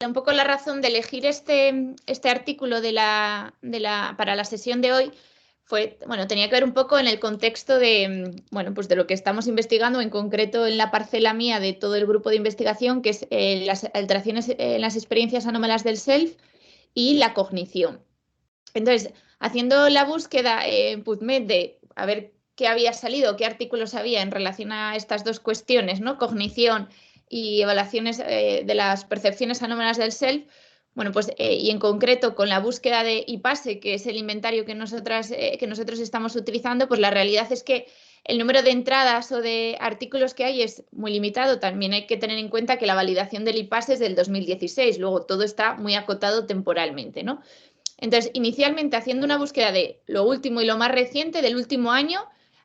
un poco la razón de elegir este artículo para la sesión de hoy fue, bueno, tenía que ver un poco en el contexto de, bueno, pues de lo que estamos investigando, en concreto en la parcela mía de todo el grupo de investigación, que es las alteraciones en las experiencias anómalas del self y la cognición. Entonces, haciendo la búsqueda en PubMed de a ver qué había salido, qué artículos había en relación a estas dos cuestiones, ¿no? Cognición y evaluaciones de las percepciones anómalas del self, bueno, pues y en concreto con la búsqueda de IPASE, que es el inventario que nosotros estamos utilizando, pues la realidad es que el número de entradas o de artículos que hay es muy limitado. También hay que tener en cuenta que la validación del IPASE es del 2016, luego todo está muy acotado temporalmente, ¿no? Entonces, inicialmente haciendo una búsqueda de lo último y lo más reciente del último año,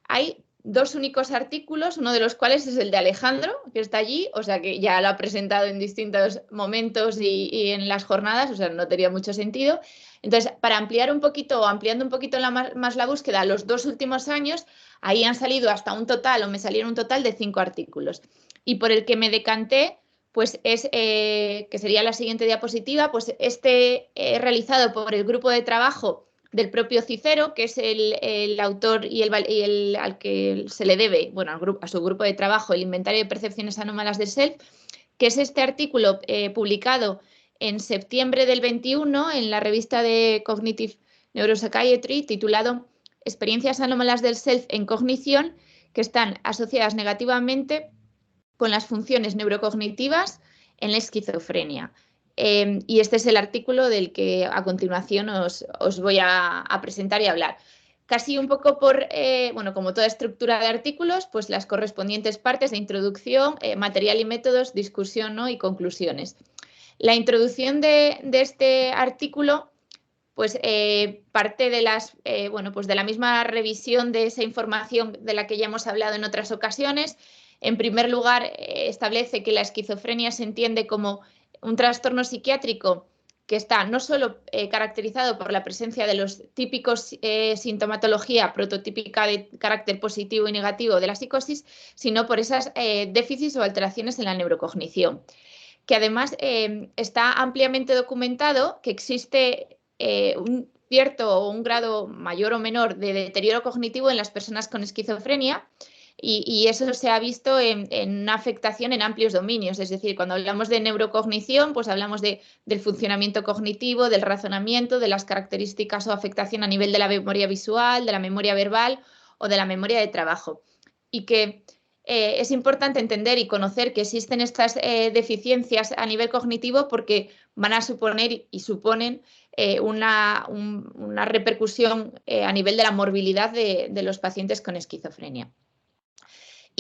hay dos únicos artículos, uno de los cuales es el de Alejandro, que está allí, o sea que ya lo ha presentado en distintos momentos y en las jornadas, o sea, no tenía mucho sentido. Entonces, para ampliar un poquito o ampliando un poquito más la búsqueda, los dos últimos años, ahí han salido hasta un total, o me salieron un total de 5 artículos. Y por el que me decanté, pues es, que sería la siguiente diapositiva, pues realizado por el grupo de trabajo del propio Cicero, que es el autor y al que se le debe, bueno, a su grupo de trabajo, el inventario de percepciones anómalas del self, que es este artículo publicado en septiembre del 21 en la revista de Cognitive Neuropsychiatry, titulado Experiencias anómalas del self en cognición que están asociadas negativamente con las funciones neurocognitivas en la esquizofrenia. Y este es el artículo del que a continuación os voy a presentar y hablar. Casi un poco bueno, como toda estructura de artículos, pues las correspondientes partes de introducción, material y métodos, discusión, ¿no? Y conclusiones. La introducción de este artículo pues parte de bueno, pues de la misma revisión de esa información de la que ya hemos hablado en otras ocasiones. En primer lugar, establece que la esquizofrenia se entiende como un trastorno psiquiátrico que está no solo caracterizado por la presencia de los típicos sintomatología prototípica de carácter positivo y negativo de la psicosis, sino por esas déficits o alteraciones en la neurocognición. Que además está ampliamente documentado que existe un cierto o un grado mayor o menor de deterioro cognitivo en las personas con esquizofrenia y eso se ha visto en una afectación en amplios dominios. Es decir, cuando hablamos de neurocognición, pues hablamos del funcionamiento cognitivo, del razonamiento, de las características o afectación a nivel de la memoria visual, de la memoria verbal o de la memoria de trabajo. Y que es importante entender y conocer que existen estas deficiencias a nivel cognitivo porque van a suponer y suponen una repercusión a nivel de la morbilidad de los pacientes con esquizofrenia.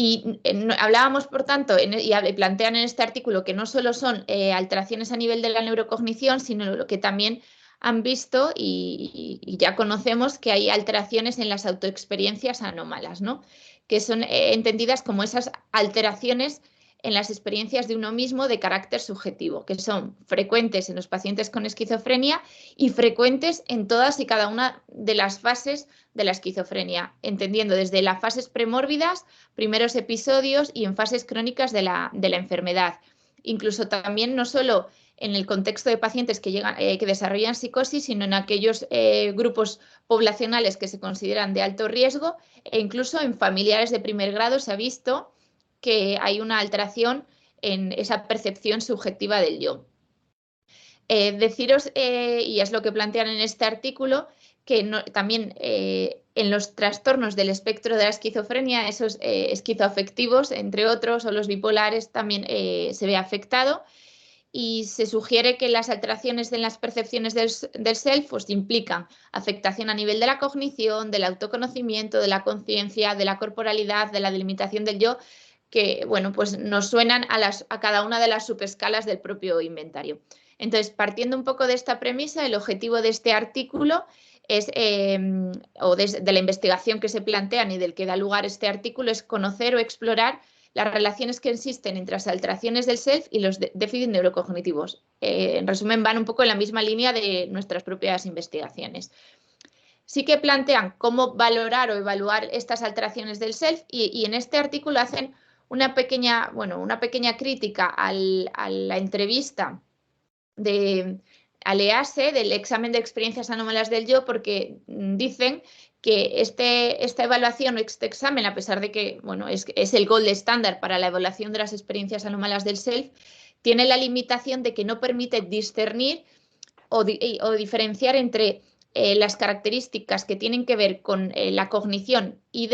Y hablábamos, por tanto, y plantean en este artículo que no solo son alteraciones a nivel de la neurocognición, sino lo que también han visto y ya conocemos que hay alteraciones en las autoexperiencias anómalas, ¿no? Que son entendidas como esas alteraciones en las experiencias de uno mismo de carácter subjetivo, que son frecuentes en los pacientes con esquizofrenia y frecuentes en todas y cada una de las fases de la esquizofrenia, entendiendo desde las fases premórbidas, primeros episodios y en fases crónicas de la enfermedad. Incluso también no solo en el contexto de pacientes que desarrollan psicosis, sino en aquellos grupos poblacionales que se consideran de alto riesgo e incluso en familiares de primer grado se ha visto que hay una alteración en esa percepción subjetiva del yo. Deciros, y es lo que plantean en este artículo, que también en los trastornos del espectro de la esquizofrenia, esos esquizoafectivos, entre otros, o los bipolares, también se ve afectado. Y se sugiere que las alteraciones en las percepciones del self pues, implican afectación a nivel de la cognición, del autoconocimiento, de la conciencia, de la corporalidad, de la delimitación del yo, que bueno, pues nos suenan a cada una de las subescalas del propio inventario. Entonces, partiendo un poco de esta premisa, el objetivo de este artículo es, o de la investigación que se plantean y del que da lugar este artículo, es conocer o explorar las relaciones que existen entre las alteraciones del self y los déficits neurocognitivos. En resumen, van un poco en la misma línea de nuestras propias investigaciones. Sí que plantean cómo valorar o evaluar estas alteraciones del self y en este artículo hacen una pequeña crítica a la entrevista ALEASE, del examen de experiencias anómalas del yo, porque dicen que esta evaluación o este examen, a pesar de que bueno, es el gold estándar para la evaluación de las experiencias anómalas del self, tiene la limitación de que no permite discernir o diferenciar entre las características que tienen que ver con la cognición y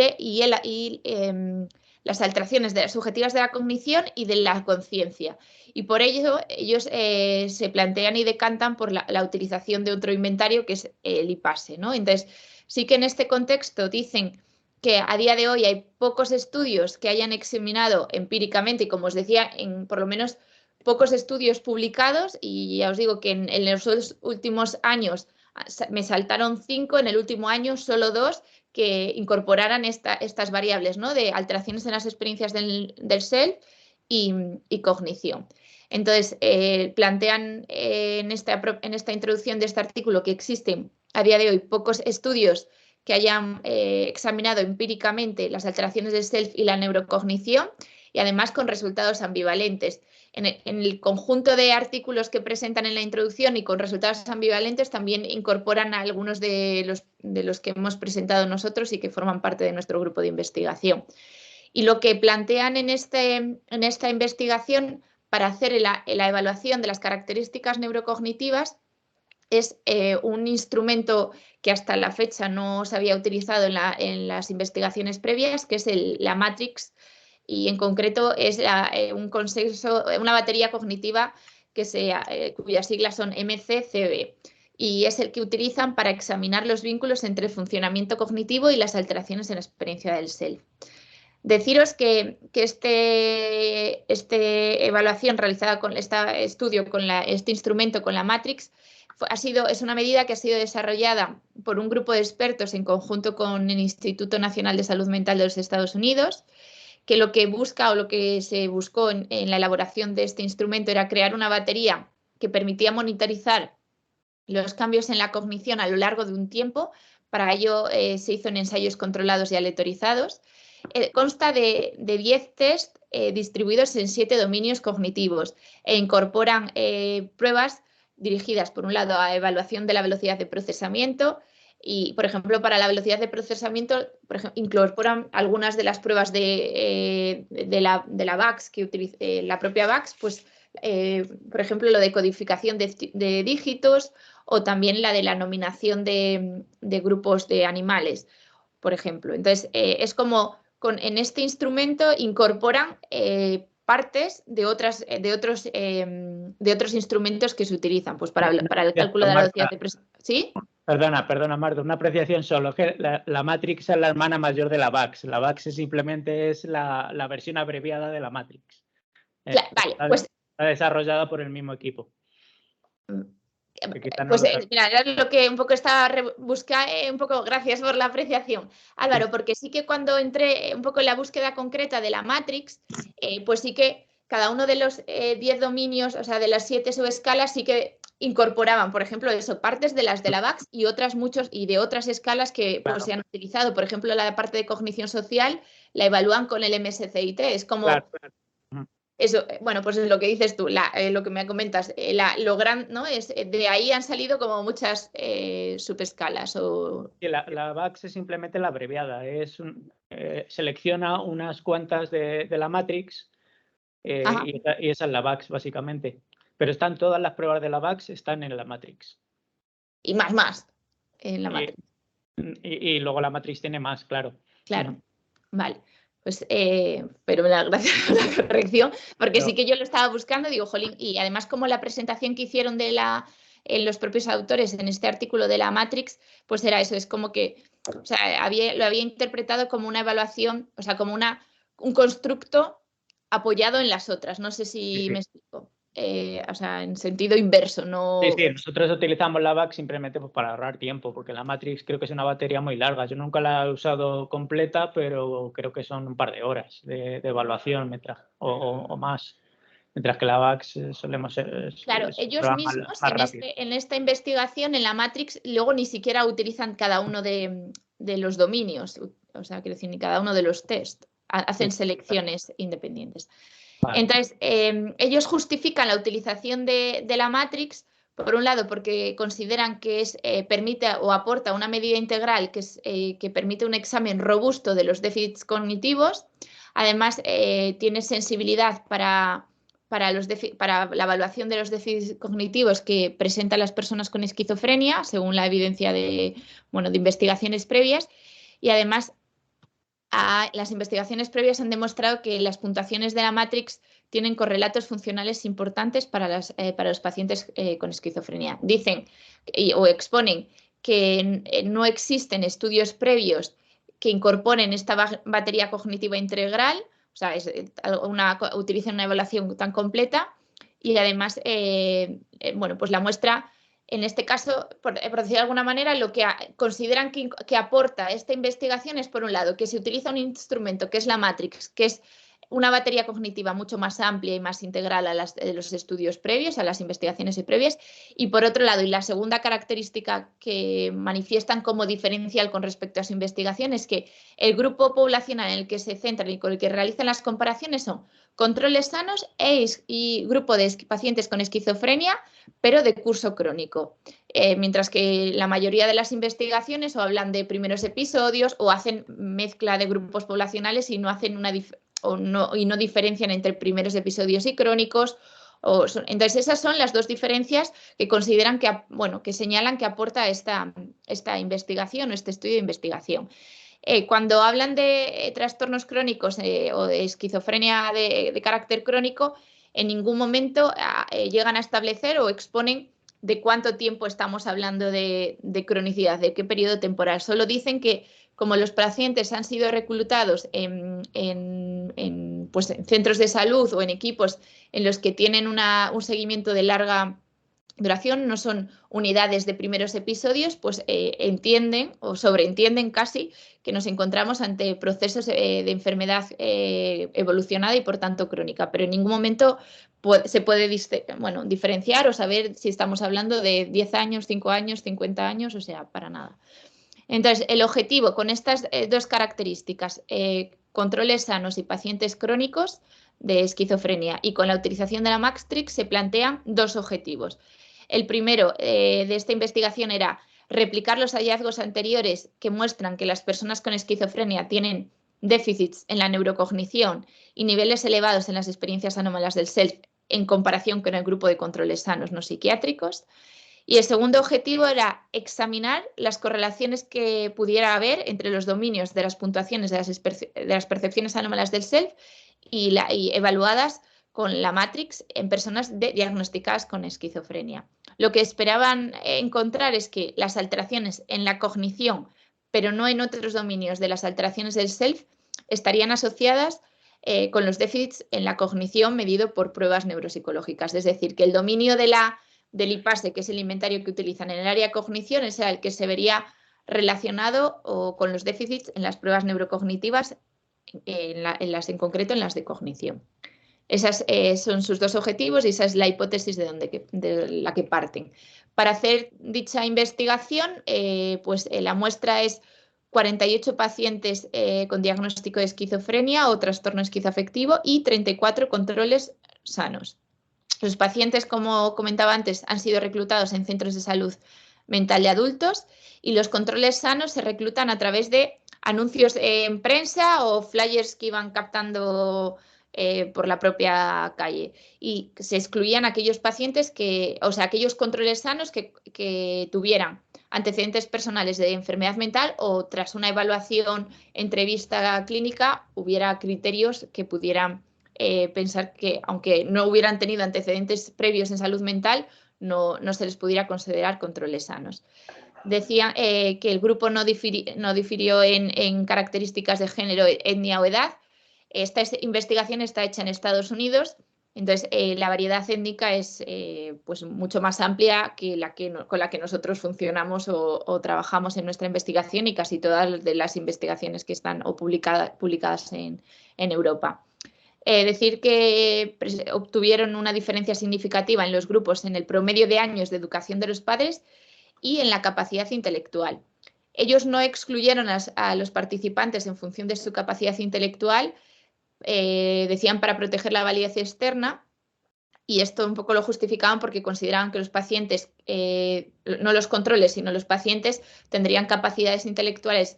las alteraciones subjetivas de la cognición y de la conciencia. Y por ello ellos se plantean y decantan por la utilización de otro inventario que es el IPASE, ¿no? Entonces, sí que en este contexto dicen que a día de hoy hay pocos estudios que hayan examinado empíricamente, y como os decía, en por lo menos pocos estudios publicados, y ya os digo que en los últimos años me saltaron 5, en el último año solo 2 que incorporaran estas variables, ¿no? De alteraciones en las experiencias del self y cognición. Entonces, plantean en esta introducción de este artículo que existen a día de hoy pocos estudios que hayan examinado empíricamente las alteraciones del self y la neurocognición, y además con resultados ambivalentes. En el conjunto de artículos que presentan en la introducción y con resultados ambivalentes también incorporan a algunos de los que hemos presentado nosotros y que forman parte de nuestro grupo de investigación. Y lo que plantean en esta investigación para hacer la evaluación de las características neurocognitivas es un instrumento que hasta la fecha no se había utilizado en las investigaciones previas, que es la Matrix, y en concreto es una batería cognitiva cuyas siglas son MCCB, y es el que utilizan para examinar los vínculos entre el funcionamiento cognitivo y las alteraciones en la experiencia del self. Deciros que evaluación realizada con este estudio, con este instrumento, con la Matrix, es una medida que ha sido desarrollada por un grupo de expertos en conjunto con el Instituto Nacional de Salud Mental de los Estados Unidos, que lo que busca o lo que se buscó en la elaboración de este instrumento era crear una batería que permitía monitorizar los cambios en la cognición a lo largo de un tiempo. Para ello se hizo en ensayos controlados y aleatorizados. Consta de 10 test distribuidos en 7 dominios cognitivos e incorporan pruebas dirigidas, por un lado, a evaluación de la velocidad de procesamiento. Y, por ejemplo, para la velocidad de procesamiento, incorporan algunas de las pruebas de la VAX, que utiliza la propia VAX, pues, por ejemplo, lo de codificación de dígitos, o también la de la nominación de grupos de animales, por ejemplo. Entonces, es como en este instrumento incorporan partes de otros instrumentos que se utilizan pues, para el cálculo de la velocidad de procesamiento. ¿Sí? Perdona, Marta, una apreciación solo, que la Matrix es la hermana mayor de la VAX. La VAX simplemente es la versión abreviada de la Matrix. Vale, pues está desarrollada por el mismo equipo. Pues mira, era lo que un poco estaba buscando, un poco, gracias por la apreciación, Álvaro, porque sí que cuando entré un poco en la búsqueda concreta de la Matrix, pues sí que cada uno de los 10 dominios, o sea, de las 7 subescalas, sí que incorporaban, por ejemplo, eso, partes de las de la VAX y de otras escalas que pues, se han utilizado. Por ejemplo, la parte de cognición social la evalúan con el MSCIT, es como... Claro. Eso, bueno, pues es lo que dices tú, lo que me comentas, ¿no? De ahí han salido como muchas subescalas. Sí, la VAX es simplemente la abreviada, selecciona unas cuantas de la Matrix y esa es la VAX básicamente. Pero están todas las pruebas de la VAX, están en la Matrix. Y más en la Matrix. Y luego la Matrix tiene más, claro. Claro, vale. Pues, pero gracias por la corrección, porque sí que yo lo estaba buscando, digo, jolín, y además como la presentación que hicieron en los propios autores en este artículo de la Matrix, pues era eso, es como que, o sea, lo había interpretado como una evaluación, o sea, como un constructo apoyado en las otras, no sé si me explico. O sea, en sentido inverso, no... Sí, nosotros utilizamos la VAX simplemente pues, para ahorrar tiempo, porque la Matrix creo que es una batería muy larga. Yo nunca la he usado completa, pero creo que son un par de horas de evaluación o más. Mientras que la VAX solemos ser... Claro, ellos mismos en esta investigación, en la Matrix, luego ni siquiera utilizan cada uno de los dominios, o sea, quiero decir, ni cada uno de los test. Hacen selecciones independientes. Vale. Entonces, ellos justifican la utilización de la Matrix, por un lado, porque consideran que permite o aporta una medida integral que permite un examen robusto de los déficits cognitivos. Además, tiene sensibilidad para la evaluación de los déficits cognitivos que presentan las personas con esquizofrenia, según la evidencia de investigaciones previas. Y además, las investigaciones previas han demostrado que las puntuaciones de la Matrix tienen correlatos funcionales importantes para los pacientes con esquizofrenia. Dicen o exponen que no existen estudios previos que incorporen esta batería cognitiva integral, o sea, utilizan una evaluación tan completa, y además, pues la muestra, en este caso, por decir de alguna manera, lo que consideran que aporta esta investigación es, por un lado, que se utiliza un instrumento que es la Matrix, que es una batería cognitiva mucho más amplia y más integral a los estudios previos, a las investigaciones previas, y por otro lado, y la segunda característica que manifiestan como diferencial con respecto a su investigación es que el grupo poblacional en el que se centran y con el que realizan las comparaciones son controles sanos y grupo de pacientes con esquizofrenia, pero de curso crónico. Mientras que la mayoría de las investigaciones o hablan de primeros episodios o hacen mezcla de grupos poblacionales y no hacen no diferencian entre primeros episodios y crónicos. Entonces, esas son las dos diferencias que consideran que señalan que aporta esta investigación o este estudio de investigación. Cuando hablan de trastornos crónicos o de esquizofrenia de carácter crónico, en ningún momento llegan a establecer o exponen de cuánto tiempo estamos hablando de cronicidad, de qué periodo temporal. Solo dicen que como los pacientes han sido reclutados en centros de salud o en equipos en los que tienen un seguimiento de larga duración, no son unidades de primeros episodios, pues entienden o sobreentienden casi que nos encontramos ante procesos de enfermedad evolucionada y por tanto crónica, pero en ningún momento se puede diferenciar o saber si estamos hablando de 10 años, 5 años, 50 años, o sea, para nada. Entonces, el objetivo con estas dos características, controles sanos y pacientes crónicos de esquizofrenia, y con la utilización de la Matrix se plantean dos objetivos. El primero de esta investigación era replicar los hallazgos anteriores que muestran que las personas con esquizofrenia tienen déficits en la neurocognición y niveles elevados en las experiencias anómalas del self en comparación con el grupo de controles sanos no psiquiátricos. Y el segundo objetivo era examinar las correlaciones que pudiera haber entre los dominios de las puntuaciones de las percepciones anómalas del self y evaluadas con la Matrix en personas diagnosticadas con esquizofrenia. Lo que esperaban encontrar es que las alteraciones en la cognición, pero no en otros dominios de las alteraciones del self, estarían asociadas con los déficits en la cognición medido por pruebas neuropsicológicas. Es decir, que el dominio del IPASE, que es el inventario que utilizan en el área de cognición, es el que se vería relacionado con los déficits en las pruebas neurocognitivas, en concreto en las de cognición. Esas son sus dos objetivos y esa es la hipótesis de la que parten. Para hacer dicha investigación, la muestra es 48 pacientes con diagnóstico de esquizofrenia o trastorno esquizoafectivo y 34 controles sanos. Los pacientes, como comentaba antes, han sido reclutados en centros de salud mental de adultos y los controles sanos se reclutan a través de anuncios en prensa o flyers que iban captando por la propia calle, y se excluían aquellos pacientes aquellos controles sanos que tuvieran antecedentes personales de enfermedad mental o tras una evaluación, entrevista clínica, hubiera criterios que pudieran pensar que, aunque no hubieran tenido antecedentes previos en salud mental, no se les pudiera considerar controles sanos. Decían que el grupo no difirió en características de género, etnia o edad. Esta investigación está hecha en Estados Unidos, entonces la variedad étnica es mucho más amplia que con la que nosotros funcionamos o trabajamos en nuestra investigación, y casi todas de las investigaciones que están publicadas en Europa. Decir que obtuvieron una diferencia significativa en los grupos en el promedio de años de educación de los padres y en la capacidad intelectual. Ellos no excluyeron a los participantes en función de su capacidad intelectual, decían para proteger la validez externa, y esto un poco lo justificaban porque consideraban que los pacientes, no los controles, sino los pacientes, tendrían capacidades intelectuales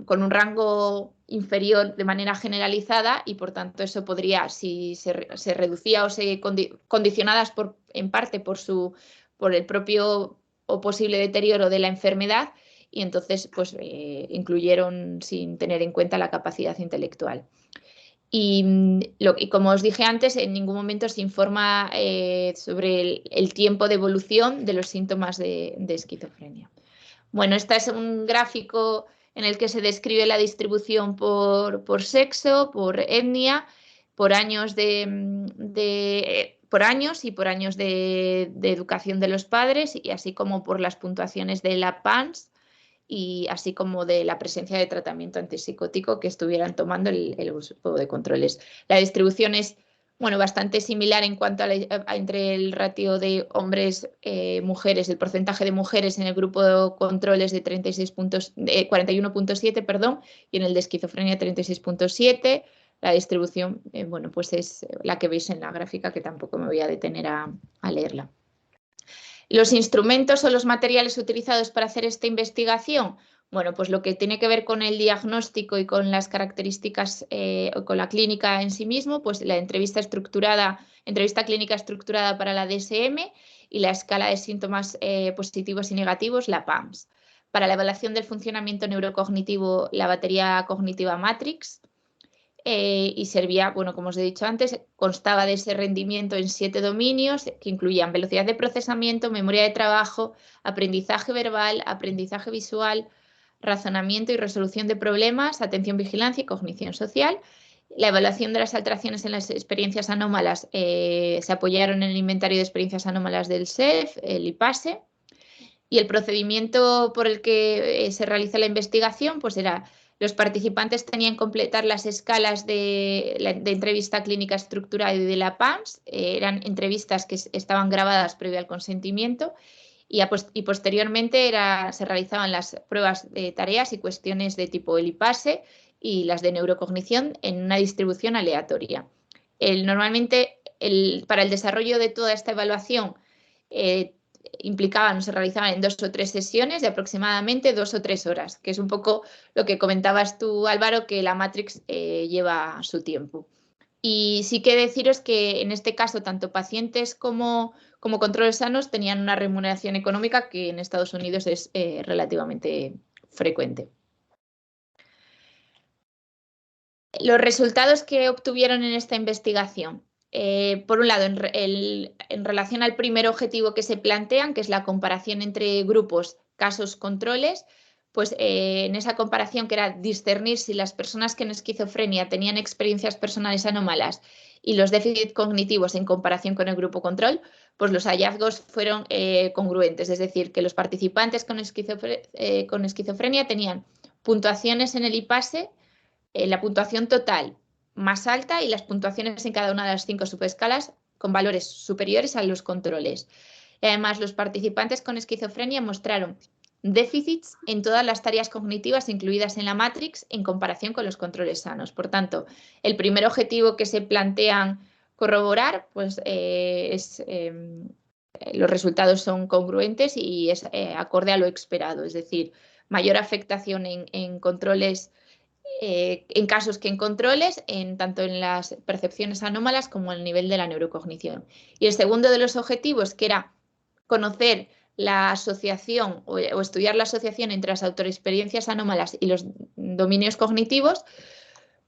con un rango inferior de manera generalizada, y por tanto eso podría, si se reducía o se condicionadas en parte por el propio o posible deterioro de la enfermedad, y entonces pues incluyeron sin tener en cuenta la capacidad intelectual. Y como os dije antes, en ningún momento se informa sobre el tiempo de evolución de los síntomas de esquizofrenia. Bueno, este es un gráfico en el que se describe la distribución por sexo, por etnia, por años por años y por años de educación de los padres, y así como por las puntuaciones de la PANSS, y así como de la presencia de tratamiento antipsicótico que estuvieran tomando el grupo de controles. La distribución es bastante similar en cuanto entre el ratio de hombres, mujeres, el porcentaje de mujeres en el grupo de controles de 41.7, perdón, y en el de esquizofrenia 36.7. La distribución, pues es la que veis en la gráfica, que tampoco me voy a detener a leerla. Los instrumentos o los materiales utilizados para hacer esta investigación, pues lo que tiene que ver con el diagnóstico y con las características o con la clínica en sí mismo, pues la entrevista clínica estructurada para la DSM y la escala de síntomas positivos y negativos, la PAMS. Para la evaluación del funcionamiento neurocognitivo, la batería cognitiva Matrix. Y servía, como os he dicho antes, constaba de ese rendimiento en 7 dominios que incluían velocidad de procesamiento, memoria de trabajo, aprendizaje verbal, aprendizaje visual, razonamiento y resolución de problemas, atención, vigilancia y cognición social. La evaluación de las alteraciones en las experiencias anómalas se apoyaron en el inventario de experiencias anómalas del SEF, el IPASE, y el procedimiento por el que se realiza la investigación pues era: los participantes tenían que completar las escalas de entrevista clínica estructurada y de la PAMS. Eran entrevistas que estaban grabadas previo al consentimiento, y posteriormente se realizaban las pruebas de tareas y cuestiones de tipo el IPASE y las de neurocognición en una distribución aleatoria. Normalmente, para el desarrollo de toda esta evaluación, se realizaban en 2 o 3 sesiones de aproximadamente 2 o 3 horas, que es un poco lo que comentabas tú, Álvaro, que la Matrix lleva su tiempo. Y sí que deciros que en este caso tanto pacientes como controles sanos tenían una remuneración económica que en Estados Unidos es relativamente frecuente. Los resultados que obtuvieron en esta investigación. Por un lado, en relación al primer objetivo que se plantean, que es la comparación entre grupos, casos, controles, pues en esa comparación, que era discernir si las personas que en esquizofrenia tenían experiencias personales anómalas y los déficits cognitivos en comparación con el grupo control, pues los hallazgos fueron congruentes, es decir, que los participantes con esquizofrenia tenían puntuaciones en el IPASE, la puntuación total más alta y las puntuaciones en cada una de las 5 subescalas con valores superiores a los controles. Y además, los participantes con esquizofrenia mostraron déficits en todas las tareas cognitivas incluidas en la Matrix en comparación con los controles sanos. Por tanto, el primer objetivo que se plantean corroborar, pues los resultados son congruentes y es acorde a lo esperado, es decir, mayor afectación en controles, en casos que en controles, tanto en las percepciones anómalas como en el nivel de la neurocognición. Y el segundo de los objetivos, que era conocer la asociación o estudiar la asociación entre las autoexperiencias anómalas y los dominios cognitivos,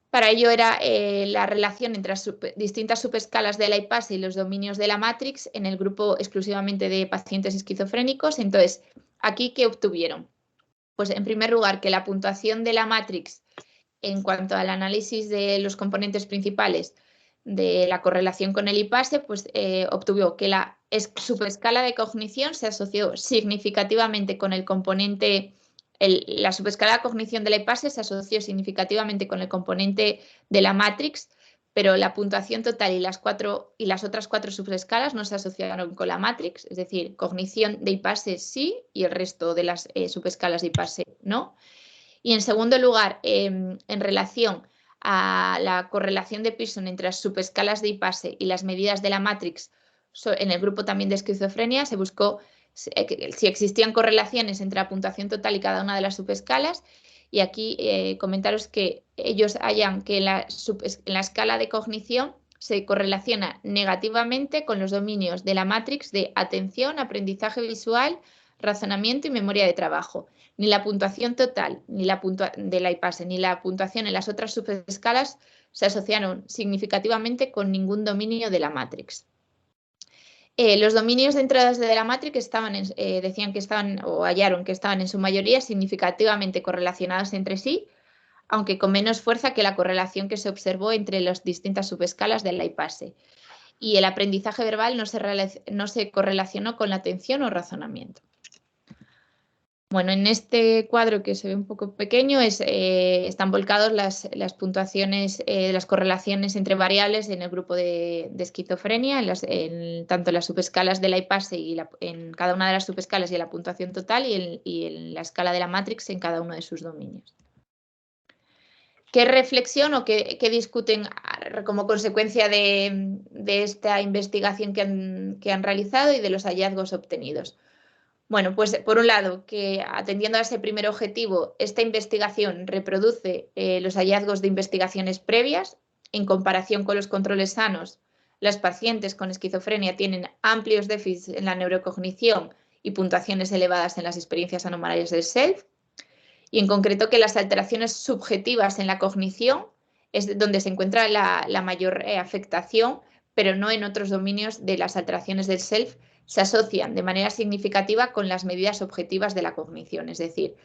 para ello era la relación entre las distintas subescalas de la IPASE y los dominios de la Matrix en el grupo exclusivamente de pacientes esquizofrénicos. Entonces, ¿aquí qué obtuvieron? Pues en primer lugar, que la puntuación de la Matrix en cuanto al análisis de los componentes principales de la correlación con el IPASE, pues obtuvo que la subescala de cognición se asoció significativamente con el componente, la subescala de cognición de la IPASE se asoció significativamente con el componente de la Matrix, pero la puntuación total y las otras 4 subescalas no se asociaron con la Matrix, es decir, cognición de IPASE sí y el resto de las subescalas de IPASE no. Y en segundo lugar, en relación a la correlación de Pearson entre las subescalas de IPASE y las medidas de la Matrix en el grupo también de esquizofrenia, se buscó si existían correlaciones entre la puntuación total y cada una de las subescalas. Y aquí comentaros que ellos hallan que en la escala de cognición se correlaciona negativamente con los dominios de la Matrix de atención, aprendizaje visual, razonamiento y memoria de trabajo. Ni la puntuación total ni de la IPASE ni la puntuación en las otras subescalas se asociaron significativamente con ningún dominio de la Matrix. Los dominios dentro de la Matrix decían que estaban, o hallaron que estaban en su mayoría significativamente correlacionados entre sí, aunque con menos fuerza que la correlación que se observó entre las distintas subescalas de la IPASE. Y el aprendizaje verbal no se correlacionó con la atención o razonamiento. Bueno, en este cuadro que se ve un poco pequeño están volcados las puntuaciones, las correlaciones entre variables en el grupo de esquizofrenia, tanto en las subescalas de la IPASE y en cada una de las subescalas y en la puntuación total y en la escala de la Matrix en cada uno de sus dominios. ¿Qué reflexión o qué discuten como consecuencia de esta investigación que han realizado y de los hallazgos obtenidos? Bueno, pues por un lado, que atendiendo a ese primer objetivo, esta investigación reproduce los hallazgos de investigaciones previas. En comparación con los controles sanos, las pacientes con esquizofrenia tienen amplios déficits en la neurocognición y puntuaciones elevadas en las experiencias anomalias del self. Y en concreto que las alteraciones subjetivas en la cognición es donde se encuentra la mayor afectación, pero no en otros dominios de las alteraciones del self, se asocian de manera significativa con las medidas objetivas de la cognición, es decir,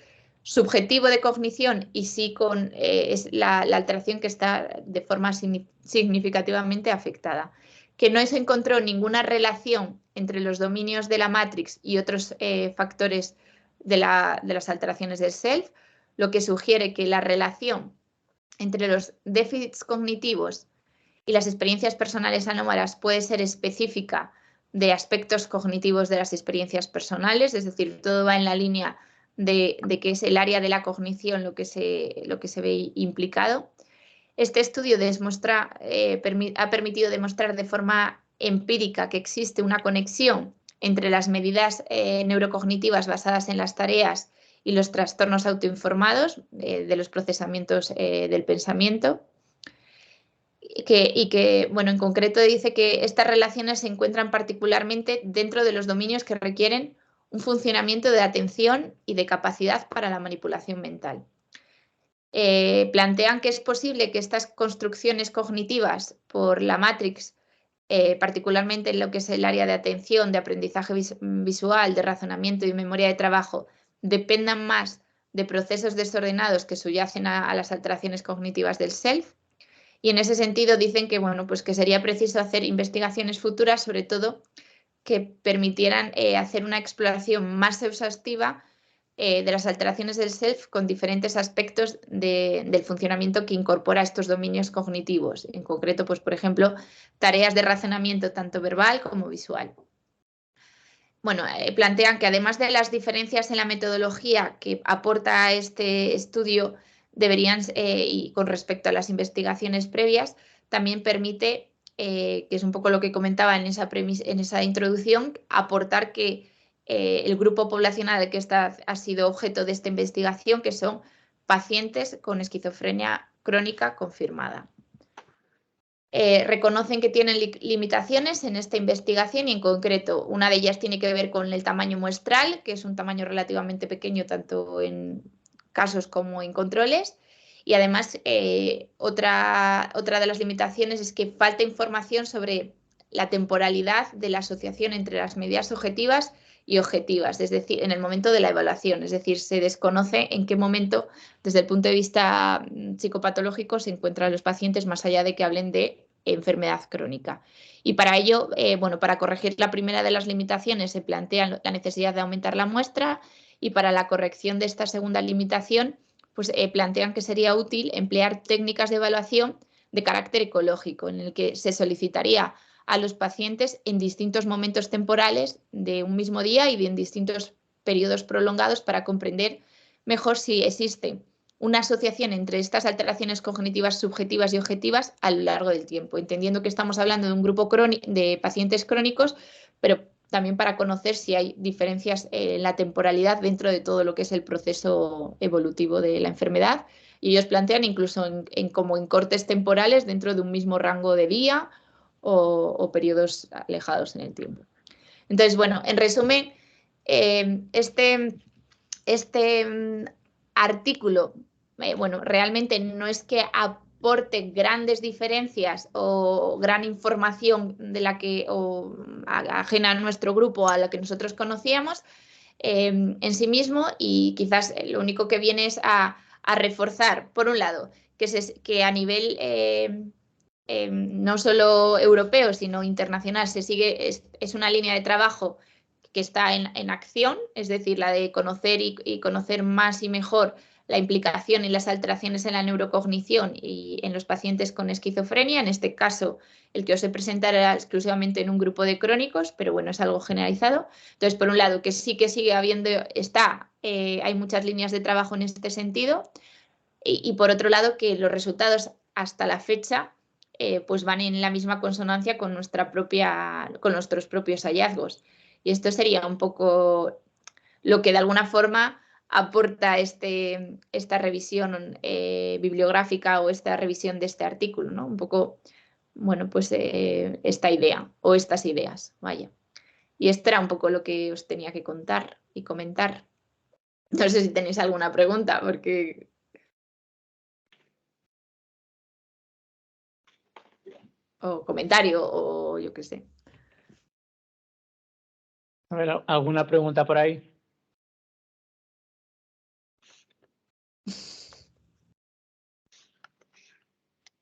subjetivo de cognición y sí con es la alteración que está de forma significativamente afectada. Que no se encontró ninguna relación entre los dominios de la Matrix y otros factores de las alteraciones del self, lo que sugiere que la relación entre los déficits cognitivos y las experiencias personales anómalas puede ser específica de aspectos cognitivos de las experiencias personales, es decir, todo va en la línea de que es el área de la cognición lo que se ve implicado. Este estudio ha permitido demostrar de forma empírica que existe una conexión entre las medidas neurocognitivas basadas en las tareas y los trastornos autoinformados de los procesamientos del pensamiento. Bueno, en concreto dice que estas relaciones se encuentran particularmente dentro de los dominios que requieren un funcionamiento de atención y de capacidad para la manipulación mental. Plantean que es posible que estas construcciones cognitivas por la Matrix, particularmente en lo que es el área de atención, de aprendizaje visual, de razonamiento y memoria de trabajo, dependan más de procesos desordenados que subyacen a las alteraciones cognitivas del self. Y en ese sentido dicen que, bueno, pues que sería preciso hacer investigaciones futuras, sobre todo que permitieran hacer una exploración más exhaustiva de las alteraciones del self con diferentes aspectos del funcionamiento que incorpora estos dominios cognitivos. En concreto, pues, por ejemplo, tareas de razonamiento tanto verbal como visual. Bueno, plantean que además de las diferencias en la metodología que aporta este estudio, deberían, y con respecto a las investigaciones previas, también permite, que es un poco lo que comentaba en esa introducción, aportar que el grupo poblacional que ha sido objeto de esta investigación, que son pacientes con esquizofrenia crónica confirmada. Reconocen que tienen limitaciones en esta investigación y en concreto una de ellas tiene que ver con el tamaño muestral, que es un tamaño relativamente pequeño tanto en casos como en controles. Y además otra de las limitaciones es que falta información sobre la temporalidad de la asociación entre las medidas objetivas y objetivas, es decir, en el momento de la evaluación, es decir, se desconoce en qué momento, desde el punto de vista psicopatológico, se encuentran los pacientes más allá de que hablen de enfermedad crónica. Y para ello, bueno, para corregir la primera de las limitaciones se plantea la necesidad de aumentar la muestra y para la corrección de esta segunda limitación, pues plantean que sería útil emplear técnicas de evaluación de carácter ecológico, en el que se solicitaría a los pacientes en distintos momentos temporales de un mismo día y en distintos periodos prolongados para comprender mejor si existe una asociación entre estas alteraciones cognitivas subjetivas y objetivas a lo largo del tiempo, entendiendo que estamos hablando de un grupo de pacientes crónicos, pero también para conocer si hay diferencias en la temporalidad dentro de todo lo que es el proceso evolutivo de la enfermedad. Y ellos plantean incluso como en cortes temporales dentro de un mismo rango de día o periodos alejados en el tiempo. Entonces, bueno, en resumen, este artículo, bueno, realmente no es que aporte grandes diferencias o gran información de la que ajena a nuestro grupo a la que nosotros conocíamos en sí mismo, y quizás lo único que viene es a reforzar, por un lado, que a nivel no solo europeo, sino internacional, es una línea de trabajo que está en acción, es decir, la de conocer y conocer más y mejor la implicación y las alteraciones en la neurocognición y en los pacientes con esquizofrenia. En este caso, el que os he presentado era exclusivamente en un grupo de crónicos, pero bueno, es algo generalizado. Entonces, por un lado, que sí que sigue habiendo, hay muchas líneas de trabajo en este sentido, y por otro lado, que los resultados hasta la fecha pues van en la misma consonancia con con nuestros propios hallazgos. Y esto sería un poco lo que de alguna forma aporta esta revisión bibliográfica o esta revisión de este artículo, ¿no? Un poco, bueno, pues esta idea o estas ideas, vaya. Y esto era un poco lo que os tenía que contar y comentar. No sé si tenéis alguna pregunta, porque... o comentario o yo qué sé. A ver, ¿alguna pregunta por ahí?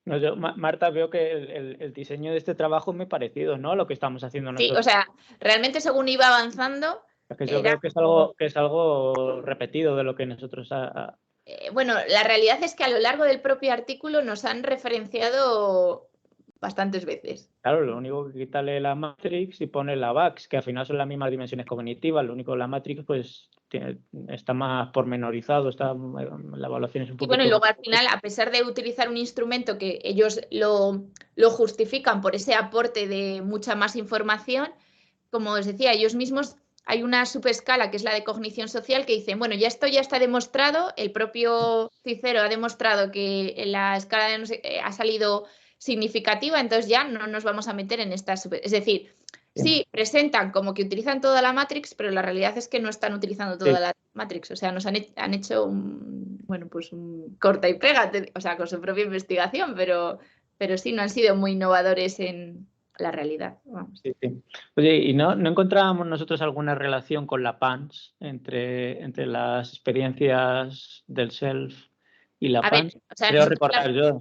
No, yo, Marta, veo que el diseño de este trabajo es muy parecido, ¿no?, a lo que estamos haciendo Sí, nosotros. o sea, realmente según iba avanzando... Es que yo veo que es algo repetido de lo que nosotros... bueno, la realidad es que a lo largo del propio artículo nos han referenciado bastantes veces. Claro, lo único que quítale la Matrix y pone la VAX, que al final son las mismas dimensiones cognitivas, lo único que la Matrix pues está más pormenorizado, la evaluación es un Y poquito... bueno, y luego al final, a pesar de utilizar un instrumento que ellos lo justifican por ese aporte de mucha más información, como os decía, ellos mismos, hay una subescala que es la de cognición social que dicen, bueno, ya esto ya está demostrado, el propio Cicero ha demostrado que la escala de no sé, ha salido significativa, entonces ya no nos vamos a meter en esta es decir, sí, presentan como que utilizan toda la Matrix, pero la realidad es que no están utilizando toda la Matrix, o sea, nos han hecho bueno, pues un corta y pega, o sea, con su propia investigación, pero sí no han sido muy innovadores en la realidad. Vamos. Sí, sí. Oye, ¿y no encontrábamos nosotros alguna relación con la PANSS entre las experiencias del self y la A ver, PANSS? o sea, Creo nosotros recordar yo.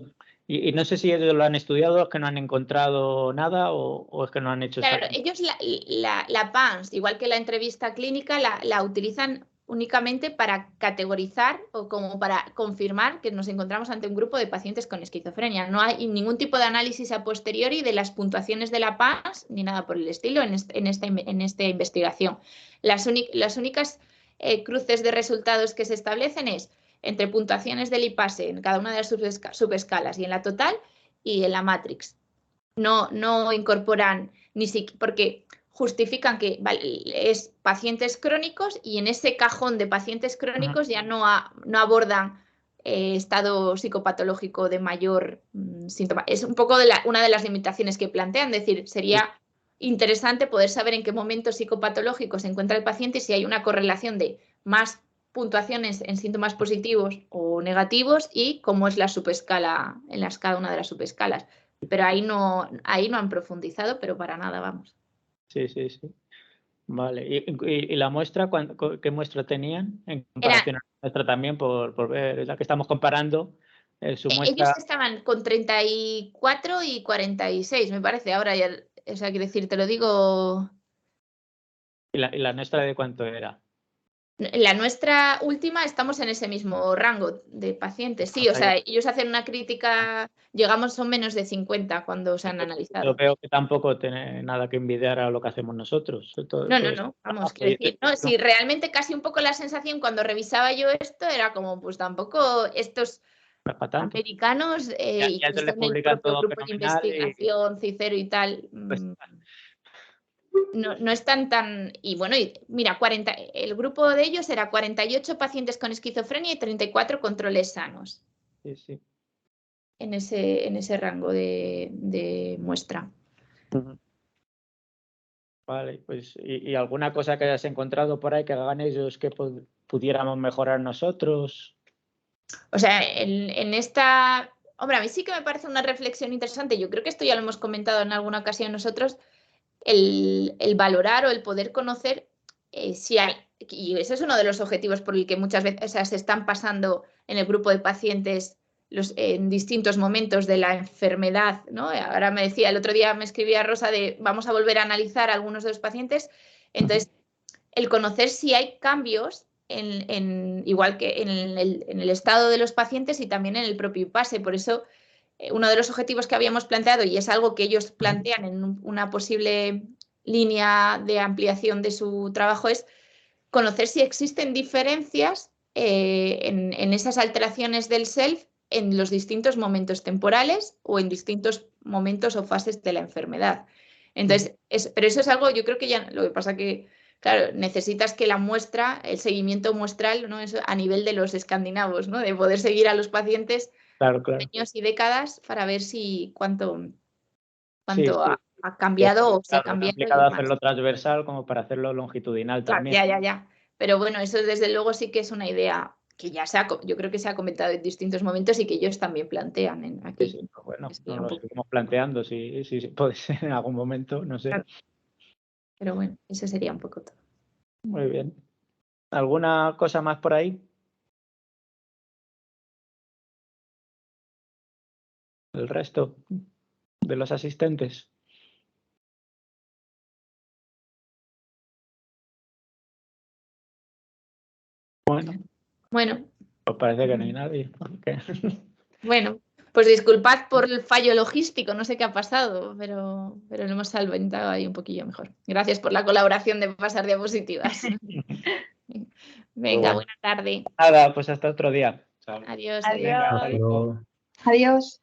Y no sé si ellos lo han estudiado, es que no han encontrado nada o es que no han hecho claro, esta... ellos la PANSS, igual que la entrevista clínica, la utilizan únicamente para categorizar o como para confirmar que nos encontramos ante un grupo de pacientes con esquizofrenia. No hay ningún tipo de análisis a posteriori de las puntuaciones de la PANSS ni nada por el estilo en esta investigación. Las únicas cruces de resultados que se establecen es entre puntuaciones del IPASE en cada una de las subescalas y en la total y en la Matrix. No incorporan porque justifican que es pacientes crónicos y en ese cajón de pacientes crónicos ya no abordan estado psicopatológico de mayor síntoma. Es un poco una de las limitaciones que plantean, es decir, sería interesante poder saber en qué momento psicopatológico se encuentra el paciente y si hay una correlación de más puntuaciones en síntomas positivos o negativos y cómo es la subescala en cada una de las subescalas. Pero ahí no han profundizado, pero para nada, vamos. Sí, sí, sí. Vale. ¿Y la muestra, qué muestra tenían en comparación a la nuestra también, por ver, la que estamos comparando, su muestra? Ellos estaban con 34 y 46, me parece. Ahora ya, o sea, quiero decir, te lo digo... ¿Y la nuestra de cuánto era? La nuestra última estamos en ese mismo rango de pacientes. Sí, o sea, ellos hacen una crítica, son menos de 50 cuando se han Yo analizado. veo que tampoco tiene nada que envidiar a lo que hacemos nosotros. No, vamos, quiero decir, no, si realmente casi un poco la sensación cuando revisaba yo esto era como, pues tampoco estos americanos y que están en el propio grupo de investigación, Cicero y tal, no están tan... Y bueno, mira, el grupo de ellos era 48 pacientes con esquizofrenia y 34 controles sanos. Sí, sí. En ese rango de muestra. Vale, pues ¿y alguna cosa que hayas encontrado por ahí que hagan ellos que pudiéramos mejorar nosotros? O sea, en esta... Hombre, a mí sí que me parece una reflexión interesante. Yo creo que esto ya lo hemos comentado en alguna ocasión nosotros, el valorar o el poder conocer si hay... Y ese es uno de los objetivos por el que muchas veces se están pasando en el grupo de pacientes en distintos momentos de la enfermedad, ¿no? Ahora me decía, el otro día me escribía Rosa de vamos a volver a analizar a algunos de los pacientes. Entonces, el conocer si hay cambios igual que en el estado de los pacientes y también en el propio IPASE. Por eso, uno de los objetivos que habíamos planteado, y es algo que ellos plantean en una posible línea de ampliación de su trabajo, es conocer si existen diferencias en esas alteraciones del self en los distintos momentos temporales o en distintos momentos o fases de la enfermedad. Entonces, pero eso es algo, yo creo que ya, lo que pasa que, claro, necesitas que la muestra, el seguimiento muestral, ¿no? Eso a nivel de los escandinavos, ¿no? De poder seguir a los pacientes años y décadas para ver si cuánto Sí. ha cambiado o se ha cambiado. Es complicado hacerlo transversal como para hacerlo longitudinal también. Ya. Pero bueno, eso desde luego sí que es una idea que yo creo que se ha comentado en distintos momentos y que ellos también plantean aquí. Sí, pues bueno, nos lo seguimos planteando, si puede ser en algún momento, no sé. Claro. Pero bueno, eso sería un poco todo. Muy bien. ¿Alguna cosa más por ahí? ¿El resto de los asistentes? Bueno. Pues parece que no hay nadie. Bueno, pues disculpad por el fallo logístico, no sé qué ha pasado, pero lo hemos solventado ahí un poquillo mejor. Gracias por la colaboración de pasar diapositivas. Venga, buena tarde. Nada, pues hasta otro día. Adiós. Adiós.